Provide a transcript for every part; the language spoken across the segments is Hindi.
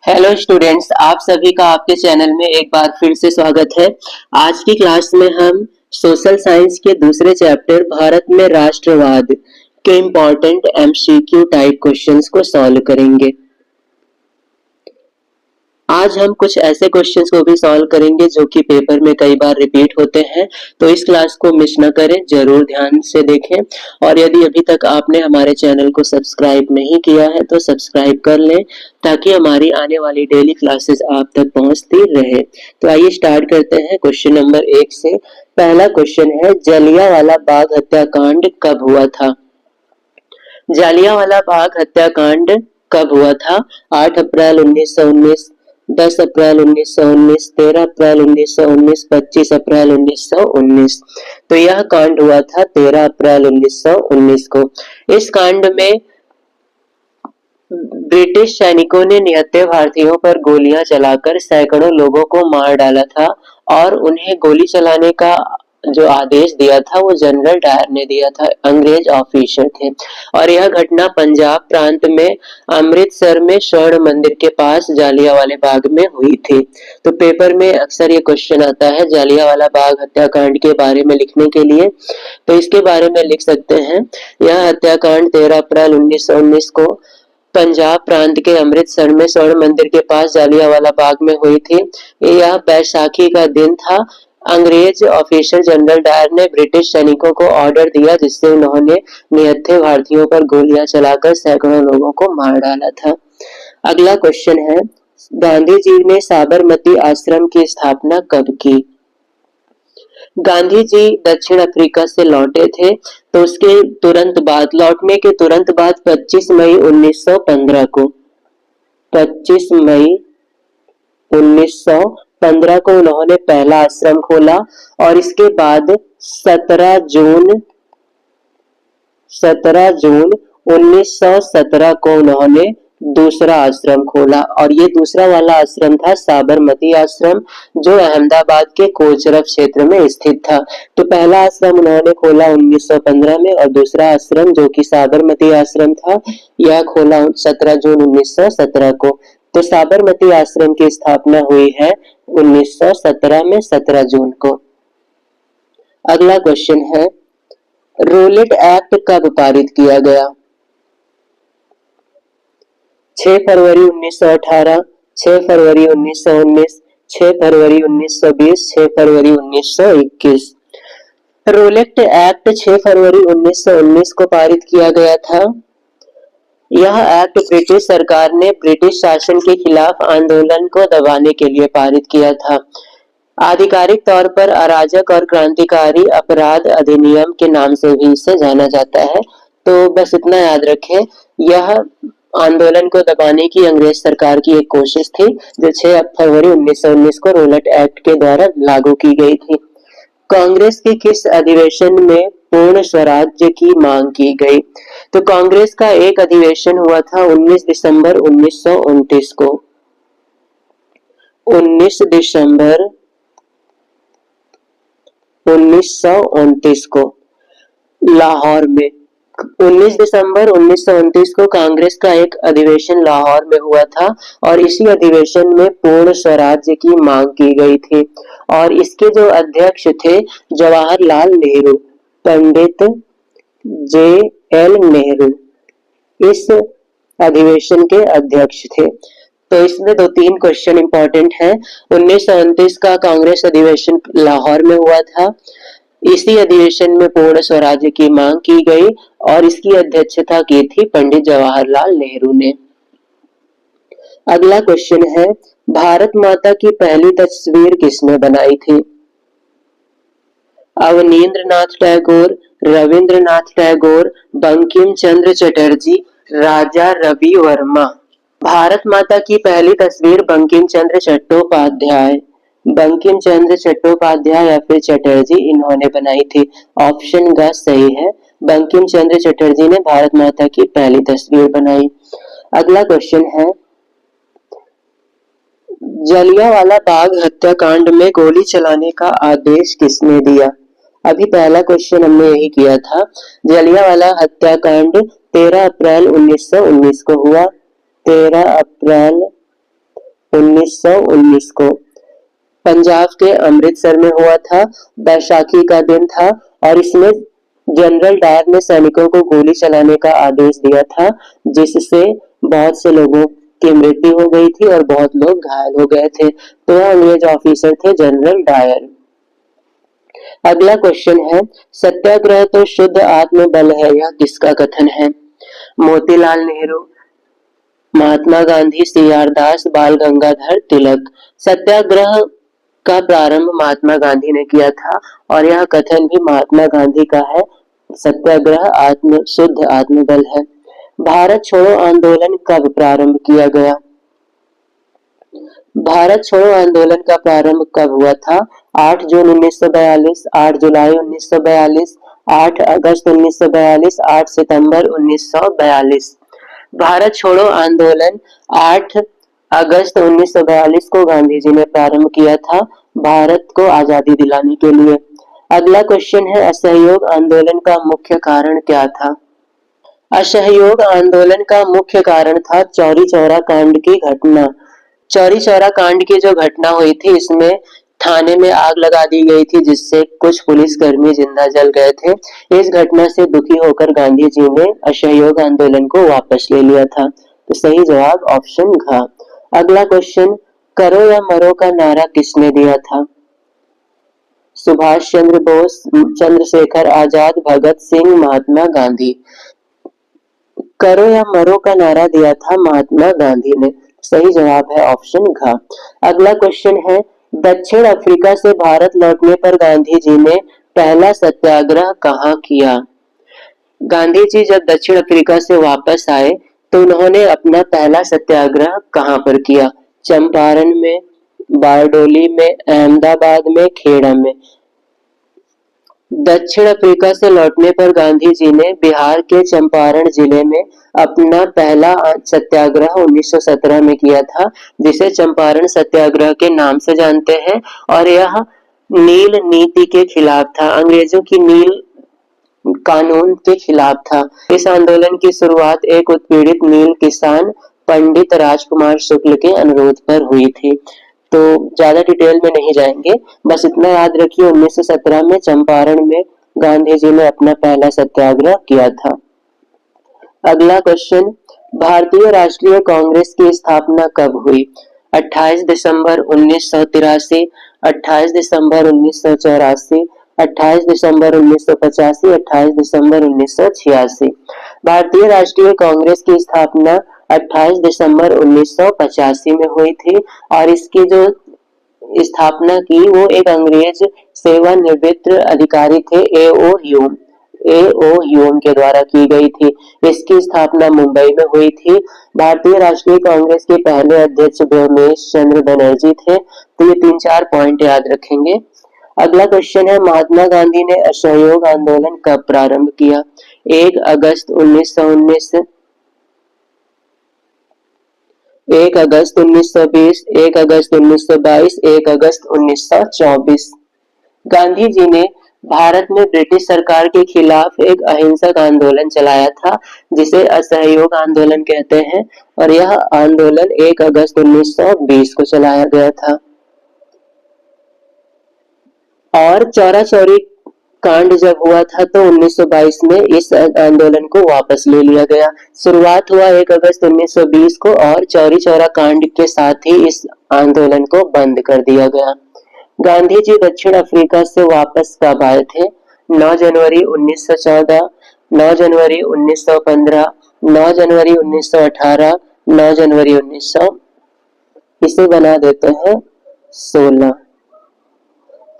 हेलो स्टूडेंट्स, आप सभी का आपके चैनल में एक बार फिर से स्वागत है। आज की क्लास में हम सोशल साइंस के दूसरे चैप्टर भारत में राष्ट्रवाद के इम्पोर्टेंट एमसीक्यू टाइप क्वेश्चंस को सॉल्व करेंगे। आज हम कुछ ऐसे क्वेश्चंस को भी सॉल्व करेंगे जो कि पेपर में कई बार रिपीट होते हैं, तो इस क्लास को मिस न करें, जरूर ध्यान से देखें। और यदि अभी तक आपने हमारे चैनल को सब्सक्राइब नहीं किया है तो सब्सक्राइब कर लें ताकि हमारी आने वाली डेली क्लासेस आप तक पहुंचती रहे। तो आइए स्टार्ट करते हैं क्वेश्चन नंबर 1 से। पहला क्वेश्चन है, जलियांवाला बाग हत्याकांड कब हुआ था? जालियांवाला बाग हत्याकांड कब हुआ था? 8 अप्रैल 1919, 10 अप्रैल 1919, 13 अप्रैल 1919, 25 अप्रैल 1919। तो यह कांड हुआ था 13 अप्रैल 1919 को। इस कांड में ब्रिटिश सैनिकों ने निहत्थे भारतीयों पर गोलियां चलाकर सैकड़ों लोगों को मार डाला था और उन्हें गोली चलाने का जो आदेश दिया था वो जनरल डायर ने दिया था, अंग्रेज ऑफिसर थे। और यह घटना पंजाब प्रांत में अमृतसर में स्वर्ण मंदिर के पास जालियांवाला बाग में हुई थी। तो पेपर में अक्सर ये क्वेश्चन आता है जालियांवाला बाग हत्याकांड के बारे में लिखने के लिए, तो इसके बारे में लिख सकते हैं। यह हत्याकांड 13 अप्रैल 1919 को पंजाब प्रांत के अमृतसर में स्वर्ण मंदिर के पास जालियांवाला बाग में हुई थी। यह बैसाखी का दिन था। अंग्रेज ऑफिसर जनरल डायर ने ब्रिटिश सैनिकों को ऑर्डर दिया जिससे उन्होंने निहत्थे भारतीयों पर गोलियां चलाकर सैकड़ों लोगों को मार डाला था। अगला क्वेश्चन है, गांधी जी ने साबरमती आश्रम की स्थापना कब की? गांधी जी दक्षिण अफ्रीका से लौटे थे, तो उसके तुरंत बाद, लौटने के तुरंत बाद 25 मई 1915 को 25 मई 1915 को उन्होंने पहला आश्रम खोला और इसके बाद 17 जून 1917 को उन्होंने दूसरा आश्रम खोला और ये दूसरा वाला आश्रम था साबरमती आश्रम, जो अहमदाबाद के कोचरब क्षेत्र में स्थित था। तो पहला आश्रम उन्होंने खोला 1915 में और दूसरा आश्रम जो कि साबरमती आश्रम था यह खोला 17 जून 1917 को। तो साबरमती आश्रम की स्थापना हुई है 1917 में 17 जून को। अगला क्वेश्चन है, रोलेट एक्ट कब पारित किया गया? 6 फरवरी 1918, 6 फरवरी 1919, 6 फरवरी 1920, 6 फरवरी 1921। रोलेट एक्ट 6 फरवरी 1919 को पारित किया गया था। यह एक्ट ब्रिटिश सरकार ने ब्रिटिश शासन के खिलाफ आंदोलन को दबाने के लिए पारित किया था। आधिकारिक तौर पर अराजक और क्रांतिकारी अपराध अधिनियम के नाम से भी इसे जाना जाता है। तो बस इतना याद रखें, यह आंदोलन को दबाने की अंग्रेज सरकार की एक कोशिश थी जो 6 फरवरी 1919 को रोलेट एक्ट के द्वारा लागू की गई थी। कांग्रेस के किस अधिवेशन में पूर्ण स्वराज्य की मांग की गई? तो कांग्रेस का एक अधिवेशन हुआ था 19 दिसंबर 1929 को। 19 दिसंबर 1929 को लाहौर में। 19 दिसंबर 1929 को कांग्रेस का एक अधिवेशन लाहौर में हुआ था और इसी अधिवेशन में पूर्ण स्वराज्य की मांग की गई थी और इसके जो अध्यक्ष थे जवाहरलाल नेहरू, पंडित JL नेहरू इस अधिवेशन के अध्यक्ष थे। तो इसमें 2-3 क्वेश्चन इंपॉर्टेंट है। 1929 का कांग्रेस अधिवेशन लाहौर में हुआ था। इसी अधिवेशन में पूर्ण स्वराज्य की मांग की गई और इसकी अध्यक्षता की थी पंडित जवाहरलाल नेहरू ने। अगला क्वेश्चन है, भारत माता की पहली तस्वीर किसने बनाई थी? अवनींद्रनाथ टैगोर, रविंद्रनाथ टैगोर, बंकिम चंद्र चटर्जी, राजा रवि वर्मा। भारत माता की पहली तस्वीर बंकिम चंद्र चट्टोपाध्याय या फिर चटर्जी इन्होंने बनाई थी। ऑप्शन ग सही है, बंकिम चंद्र चटर्जी ने भारत माता की पहली तस्वीर बनाई। अगला क्वेश्चन है, जलियांवाला बाग हत्याकांड में गोली चलाने का आदेश किसने दिया? अभी पहला क्वेश्चन हमने यही किया था। जलियांवाला हत्याकांड 13 अप्रैल 1919 को हुआ। 13 अप्रैल 1919 को। पंजाब के अमृतसर में हुआ था। बैसाखी का दिन था और इसमें जनरल डायर ने सैनिकों को गोली चलाने का आदेश दिया था, जिससे बहुत से लोगों की मृत्यु हो गई थी और बहुत लोग घायल हो गए थे। तो वह अंग्रेज ऑफिसर थे जनरल डायर। अगला क्वेश्चन है, सत्याग्रह तो शुद्ध आत्मबल है, यह किसका कथन है? मोतीलाल नेहरू, महात्मा गांधी, सी आर दास, बाल गंगाधर तिलक। सत्याग्रह का प्रारंभ महात्मा गांधी ने किया था और यह कथन भी महात्मा गांधी का है। सत्याग्रह शुद्ध आत्मबल है। भारत छोड़ो आंदोलन कब प्रारंभ किया गया? भारत छोड़ो आंदोलन का प्रारंभ कब हुआ था? 8 जून 1942, 8 जुलाई 1942, 8 अगस्त 1942, 8 सितंबर 1942। भारत छोड़ो आंदोलन 8 अगस्त 1942 को गांधी जी ने प्रारंभ किया था, भारत को आजादी दिलाने के लिए। अगला क्वेश्चन है, असहयोग आंदोलन का मुख्य कारण क्या था? असहयोग आंदोलन का मुख्य कारण था चौरी चौरा कांड की घटना। चौरी चौरा कांड की जो घटना हुई थी, इसमें थाने में आग लगा दी गई थी, जिससे कुछ पुलिसकर्मी जिंदा जल गए थे। इस घटना से दुखी होकर गांधी जी ने असहयोग आंदोलन को वापस ले लिया था। तो सही जवाब ऑप्शन घ। अगला क्वेश्चन, करो या मरो का नारा किसने दिया था? सुभाष चंद्र बोस, चंद्रशेखर आजाद, भगत सिंह, महात्मा गांधी। करो या मरो का नारा दिया था महात्मा गांधी ने। सही जवाब है ऑप्शन घ। अगला क्वेश्चन है, दक्षिण अफ्रीका से भारत लौटने पर गांधी जी ने पहला सत्याग्रह कहाँ किया? गांधी जी जब दक्षिण अफ्रीका से वापस आए तो उन्होंने अपना पहला सत्याग्रह कहाँ पर किया? चंपारण में, बारडोली में, अहमदाबाद में, खेड़ा में। दक्षिण अफ्रीका से लौटने पर गांधी जी ने बिहार के चंपारण जिले में अपना पहला सत्याग्रह 1917 में किया था, जिसे चंपारण सत्याग्रह के नाम से जानते हैं। और यह नील नीति के खिलाफ था, अंग्रेजों की नील कानून के खिलाफ था। इस आंदोलन की शुरुआत एक उत्पीड़ित नील किसान पंडित राजकुमार शुक्ल के अनुरोध पर हुई थी। तो ज्यादा डिटेल में नहीं जाएंगे, बस इतना याद रखिए 1917 में चंपारण में गांधी जी ने अपना पहला सत्याग्रह किया था। अगला क्वेश्चन, भारतीय राष्ट्रीय कांग्रेस की स्थापना कब हुई? 28 दिसंबर 1983, 28 दिसंबर 1984, 28 दिसंबर 1985, 28 दिसंबर 1986। भारतीय राष्ट्रीय कांग्रेस की स्थापना 28 दिसंबर 1985 में हुई थी और इसकी जो स्थापना की वो एक अंग्रेज सेवानिवृत्त अधिकारी थे एओ ह्यूम के द्वारा की गई थी। इसकी स्थापना मुंबई में हुई थी। भारतीय राष्ट्रीय कांग्रेस के पहले अध्यक्ष व्योमेश चंद्र बनर्जी थे। तो ये 3-4 पॉइंट याद रखेंगे। अगला क्वेश्चन है, महात्मा गांधी ने असहयोग आंदोलन कब प्रारंभ किया? 1 अगस्त 1919, 1 अगस्त 1920, 1 अगस्त 1922, 1 अगस्त 1924। गांधी जी ने भारत में ब्रिटिश सरकार के खिलाफ एक अहिंसक आंदोलन चलाया था, जिसे असहयोग आंदोलन कहते हैं और यह आंदोलन 1 अगस्त 1920 को चलाया गया था। और चौरा चौरी कांड जब हुआ था तो 1922 में इस आंदोलन को वापस ले लिया गया। शुरुआत हुआ 1 अगस्त 1920 को और चौरी चौरा कांड के साथ ही इस आंदोलन को बंद कर दिया गया। गांधी जी दक्षिण अफ्रीका से वापस कब आए थे? 9 जनवरी 1914, 9 जनवरी 1915, 9 जनवरी 1918, 9 जनवरी 1900। इसे बना देते हैं 16।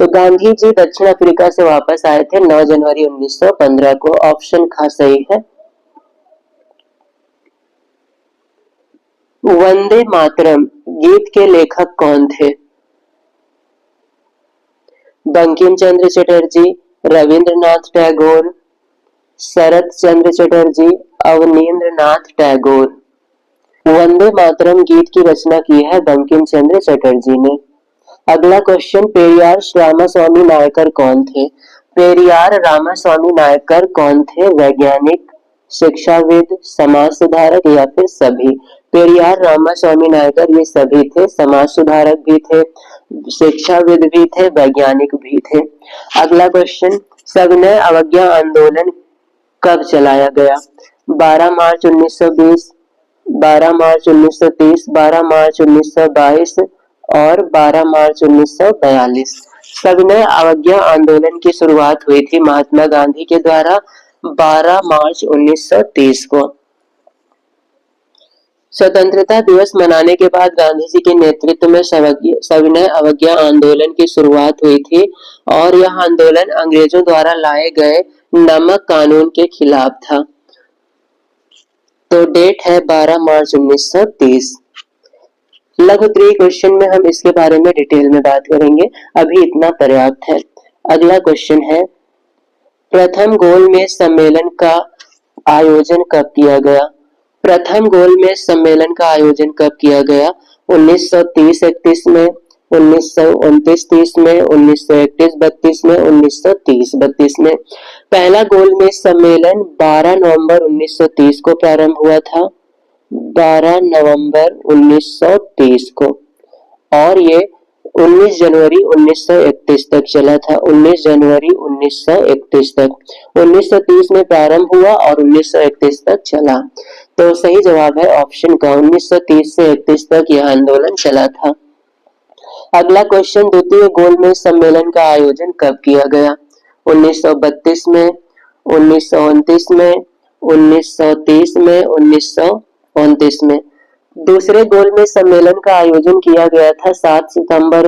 तो गांधी जी दक्षिण अफ्रीका से वापस आए थे 9 जनवरी 1915 को। ऑप्शन ख सही है। वंदे मातरम गीत के लेखक कौन थे? बंकिम चंद्र चटर्जी, रविंद्रनाथ टैगोर, शरत चंद्र चटर्जी, अवनींद्र नाथ टैगोर। वंदे मातरम गीत की रचना की है बंकिम चंद्र चटर्जी ने। अगला क्वेश्चन, पेरियार रामास्वामी नायकर कौन थे? पेरियार रामास्वामी नायकर कौन थे? वैज्ञानिक, शिक्षाविद, समाज सुधारक या फिर सभी? पेरियार, रामास्वामी नायकर ये सभी थे, समाज सुधारक भी थे, शिक्षाविद भी थे, वैज्ञानिक भी थे। अगला क्वेश्चन, सविनय अवज्ञा आंदोलन कब चलाया गया? 12 मार्च 1920, 12 मार्च 1930, 12 मार्च 1922 और 12 मार्च 1942। सविनय अवज्ञा आंदोलन की शुरुआत हुई थी महात्मा गांधी के द्वारा 12 मार्च 1930 को। स्वतंत्रता दिवस मनाने के बाद गांधी जी के नेतृत्व में सविनय अवज्ञा आंदोलन की शुरुआत हुई थी और यह आंदोलन अंग्रेजों द्वारा लाए गए नमक कानून के खिलाफ था। तो डेट है 12 मार्च 1930। लघु त्रि क्वेश्चन में हम इसके बारे में डिटेल में बात करेंगे, अभी इतना पर्याप्त है। अगला क्वेश्चन है, प्रथम गोलमेज सम्मेलन का आयोजन कब किया गया? प्रथम गोलमेज सम्मेलन का आयोजन कब किया गया? 1930-31 में, 1929-30 में, 1931-32 में, 1930-32 में। पहला गोलमेज सम्मेलन 12 नवंबर 1930 को प्रारंभ हुआ था, 12 नवंबर 1930 को, और ये 19 जनवरी 1931 तक चला था। 19 जनवरी 1931 तक, 1930 में प्रारंभ हुआ और 1931 तक चला। तो सही जवाब है ऑप्शन का, 1930 से 31 तक यह आंदोलन चला था। अगला क्वेश्चन, द्वितीय गोलमेज सम्मेलन का आयोजन कब किया गया? 1932 में, 1929 में, 1930 में, 1929 में। दूसरे गोलमेज सम्मेलन का आयोजन किया गया था 7 सितंबर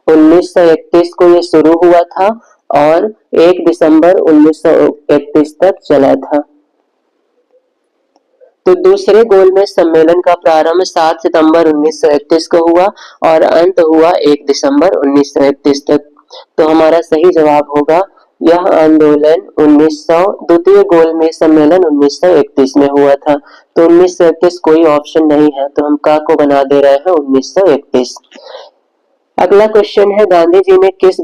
1931 को ये शुरू हुआ था और 1 दिसंबर 1931 तक चला था। तो दूसरे गोलमेज सम्मेलन का प्रारंभ 7 सितंबर 1931 को हुआ और अंत हुआ 1 दिसंबर 1931 तक। तो हमारा सही जवाब होगा यह आंदोलन द्वितीय गोलमेज सम्मेलन 1931 में हुआ था। तो 1931 कोई ऑप्शन नहीं है, तो हम का को बना दे रहे हैं 1931। अगला क्वेश्चन है, गांधी जी ने किस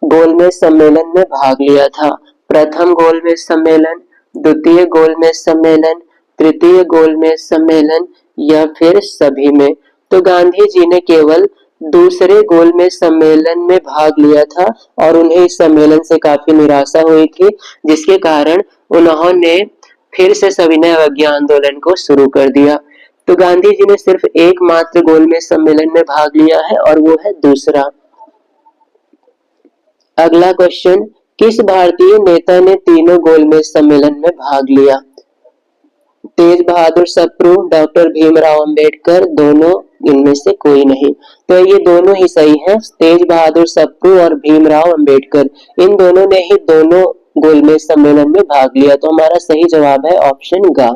गोलमेज सम्मेलन में भाग लिया था? प्रथम गोलमेज सम्मेलन, द्वितीय गोलमेज सम्मेलन, तृतीय गोलमेज सम्मेलन या फिर सभी में? तो गांधी जी ने केवल दूसरे गोलमेज सम्मेलन में भाग लिया था और उन्हें इस सम्मेलन से काफी निराशा हुई थी, जिसके कारण उन्होंने फिर से सविनय अवज्ञा आंदोलन को शुरू कर दिया। तो गांधी जी ने सिर्फ एकमात्र गोलमेज सम्मेलन में भाग लिया है और वो है दूसरा। अगला क्वेश्चन, किस भारतीय नेता ने तीनों गोलमेज सम्मेलन में भाग लिया? तेज बहादुर सप्रू, डॉक्टर भीमराव अंबेडकर, दोनों, इनमें से कोई नहीं। तो ये दोनों ही सही हैं, तेज बहादुर सप्रू और भीमराव अंबेडकर, इन दोनों ने ही दोनों गोलमेज सम्मेलन में भाग लिया। तो हमारा सही जवाब है ऑप्शन ग।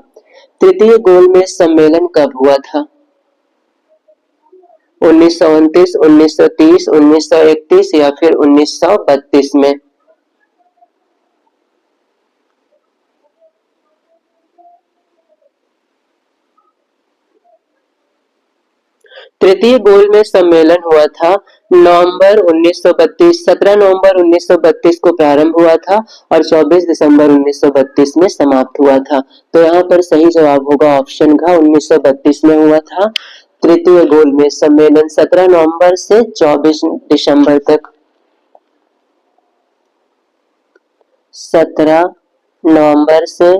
तृतीय गोलमेज सम्मेलन कब हुआ था? 1929, 1930, 1931 या फिर 1932 में? तृतीय गोलमेज सम्मेलन हुआ था नवंबर 1932, 17 नवंबर 1932 को प्रारंभ हुआ था और 24 दिसंबर 1932 में समाप्त हुआ था। तो यहाँ पर सही जवाब होगा ऑप्शन घ, 1932 में हुआ था तृतीय गोलमेज सम्मेलन, 17 नवंबर से 24 दिसंबर तक। 17 नवंबर से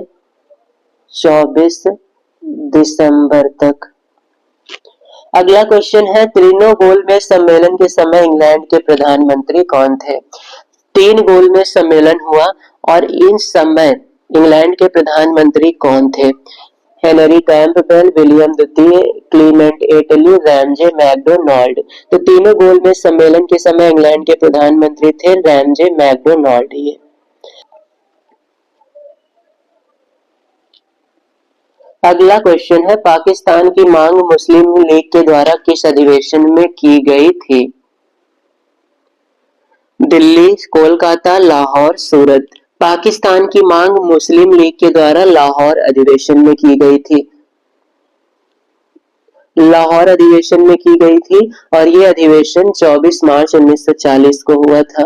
24 दिसंबर तक। अगला क्वेश्चन है, तीनों गोलमेज सम्मेलन के समय इंग्लैंड के प्रधानमंत्री कौन थे? 3 गोलमेज सम्मेलन हुआ और इन समय इंग्लैंड के प्रधानमंत्री कौन थे? हेनरी कैंपबेल, विलियम द्वितीय, क्लीमेंट एटली, रैमजे मैकडोनाल्ड। तो तीनों गोलमेज सम्मेलन के समय इंग्लैंड के प्रधानमंत्री थे रैमजे मैकडोनाल्ड। ये अगला क्वेश्चन है, पाकिस्तान की मांग मुस्लिम लीग के द्वारा किस अधिवेशन में की गई थी? दिल्ली, कोलकाता, लाहौर, सूरत। पाकिस्तान की मांग मुस्लिम लीग के द्वारा लाहौर अधिवेशन में की गई थी। लाहौर अधिवेशन में की गई थी और ये अधिवेशन 24 मार्च 1940 को हुआ था।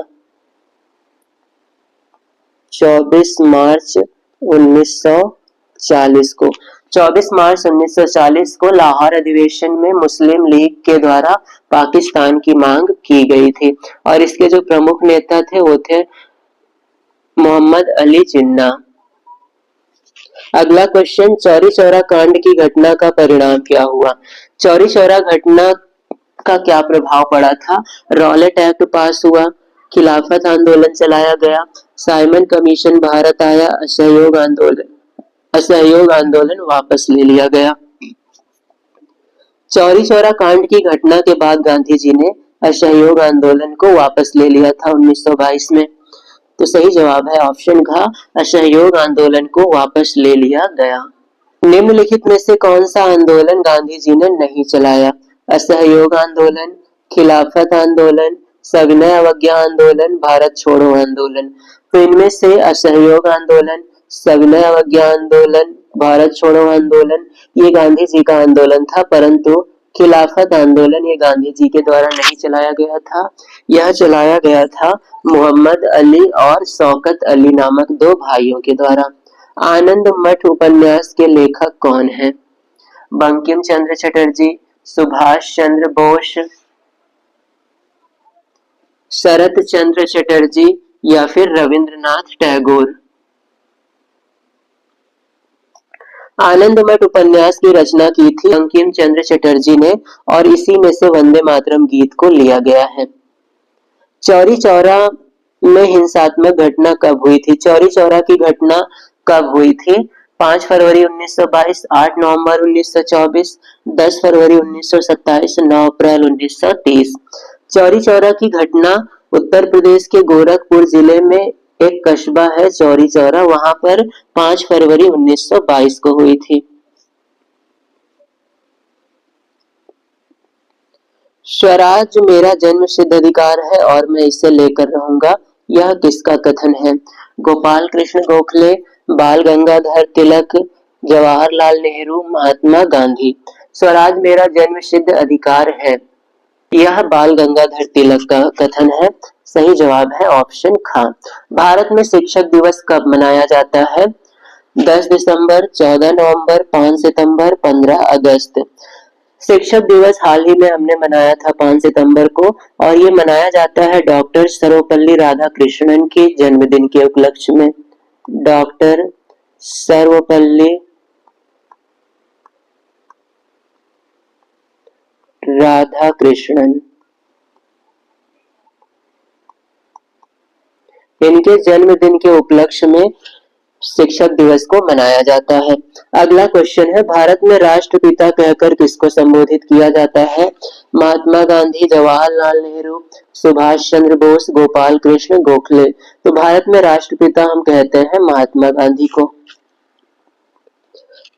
24 मार्च 1940 को। 24 मार्च 1940 को लाहौर अधिवेशन में मुस्लिम लीग के द्वारा पाकिस्तान की मांग की गई थी और इसके जो प्रमुख नेता थे वो थे मोहम्मद अली जिन्ना। अगला क्वेश्चन, चौरी चौरा कांड की घटना का परिणाम क्या हुआ? चौरी चौरा घटना का क्या प्रभाव पड़ा था? रॉलेट एक्ट पास हुआ, खिलाफत आंदोलन चलाया गया, साइमन कमीशन भारत आया, असहयोग आंदोलन वापस ले लिया गया। चौरी चौरा कांड की घटना के बाद गांधी जी ने असहयोग आंदोलन को वापस ले लिया था 1922 में। तो सही जवाब है ऑप्शन घ, असहयोग आंदोलन को वापस ले लिया गया। निम्नलिखित में से कौन सा आंदोलन गांधी जी ने नहीं चलाया? असहयोग आंदोलन, खिलाफत आंदोलन, सविनय अवज्ञा आंदोलन, भारत छोड़ो आंदोलन। तो इनमें से असहयोग आंदोलन, सविनय अवज्ञा आंदोलन, भारत छोड़ो आंदोलन ये गांधी जी का आंदोलन था, परंतु खिलाफत आंदोलन ये गांधी जी के द्वारा नहीं चलाया गया था। यह चलाया गया था मोहम्मद अली और शौकत अली नामक दो भाइयों के द्वारा। आनंद मठ उपन्यास के लेखक कौन हैं? बंकिम चंद्र चटर्जी, सुभाष चंद्र बोस, शरत चंद्र चटर्जी या फिर रविंद्रनाथ टैगोर। आनंद मठ उपन्यास की रचना की थी बंकिम चंद्र चटर्जी ने और इसी में से वंदे मातरम गीत को लिया गया है। चौरी चौरा में हिंसात्मक घटना कब हुई थी? चौरी चौरा की घटना कब हुई थी? 5 फरवरी 1922, 8 नवंबर 1924, 10 फरवरी 1927, 9 अप्रैल 1930। चौरी चौरा की घटना उत्तर प्रदेश के गोरखपुर जिले में एक कस्बा है चौरी चौरा, वहां पर 5 फरवरी 1922 को हुई थी। स्वराज मेरा जन्म सिद्ध अधिकार है और मैं इसे लेकर रहूंगा, यह किसका कथन है? गोपाल कृष्ण गोखले, बाल गंगाधर तिलक, जवाहरलाल नेहरू, महात्मा गांधी। स्वराज मेरा जन्म सिद्ध अधिकार है, यह बाल गंगाधर तिलक का कथन है। सही जवाब है ऑप्शन ख। भारत में शिक्षक दिवस कब मनाया जाता है? 10 दिसंबर, 14 नवंबर, 5 सितंबर, 15 अगस्त। शिक्षक दिवस हाल ही में हमने मनाया था 5 सितंबर को और ये मनाया जाता है डॉक्टर सर्वपल्ली राधाकृष्णन के जन्मदिन के उपलक्ष्य में। डॉक्टर सर्वपल्ली राधाकृष्णन, इनके जन्मदिन के उपलक्ष्य में शिक्षक दिवस को मनाया जाता है। अगला क्वेश्चन है, भारत में राष्ट्रपिता कहकर किसको संबोधित किया जाता है? महात्मा गांधी, जवाहरलाल नेहरू, सुभाष चंद्र बोस, गोपाल कृष्ण गोखले। तो भारत में राष्ट्रपिता हम कहते हैं महात्मा गांधी को।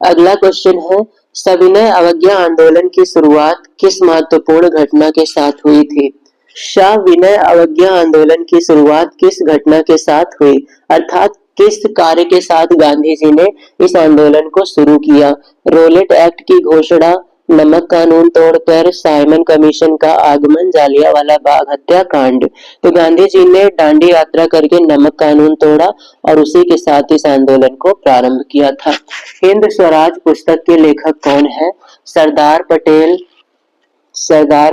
अगला क्वेश्चन है, सविनय अवज्ञा आंदोलन की शुरुआत किस महत्वपूर्ण घटना के साथ हुई थी? सविनय अवज्ञा आंदोलन की शुरुआत किस घटना के साथ हुई, अर्थात किस कार्य के साथ गांधी जी ने इस आंदोलन को शुरू किया? रोलेट एक्ट की घोषणा, नमक कानून तोड़कर, साइमन कमीशन का आगमन, जालियांवाला बाग हत्याकांड। तो गांधी जी ने दांडी यात्रा करके नमक कानून तोड़ा और उसी के साथ इस आंदोलन को प्रारंभ किया था। हिंद स्वराज पुस्तक के लेखक कौन है? सरदार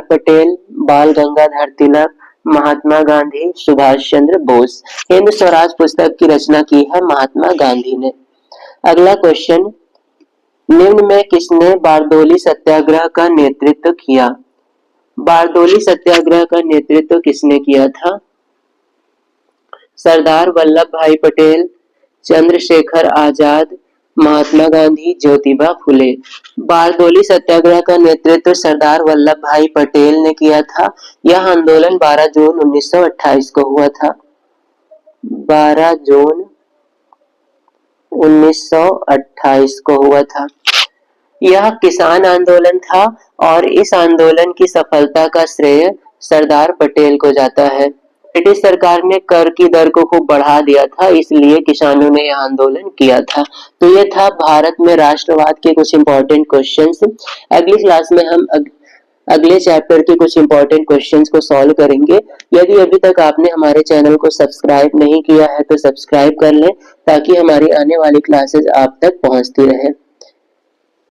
पटेल, बाल गंगाधर तिलक, महात्मा गांधी, सुभाष चंद्र बोस। हिंद स्वराज पुस्तक की रचना की है महात्मा गांधी ने। अगला क्वेश्चन, निम्न में किसने बारदोली सत्याग्रह का नेतृत्व किया? बारदोली सत्याग्रह का नेतृत्व किसने किया था? सरदार वल्लभ भाई पटेल, चंद्रशेखर आजाद, महात्मा गांधी, ज्योतिबा फुले। बारदोली सत्याग्रह का नेतृत्व सरदार वल्लभ भाई पटेल ने किया था। यह आंदोलन 12 जून 1928 को हुआ था। 12 जून 1928 को हुआ था। यह किसान आंदोलन था और इस आंदोलन की सफलता का श्रेय सरदार पटेल को जाता है। ब्रिटिश सरकार ने कर की दर को खूब बढ़ा दिया था, इसलिए किसानों ने यह आंदोलन किया था। तो ये था भारत में राष्ट्रवाद के कुछ इंपॉर्टेंट क्वेश्चंस। अगली क्लास में हम अगले चैप्टर के कुछ इंपॉर्टेंट क्वेश्चंस को सॉल्व करेंगे। यदि अभी तक आपने हमारे चैनल को सब्सक्राइब नहीं किया है तो सब्सक्राइब कर लें ताकि हमारी आने वाली क्लासेस आप तक पहुंचती रहे।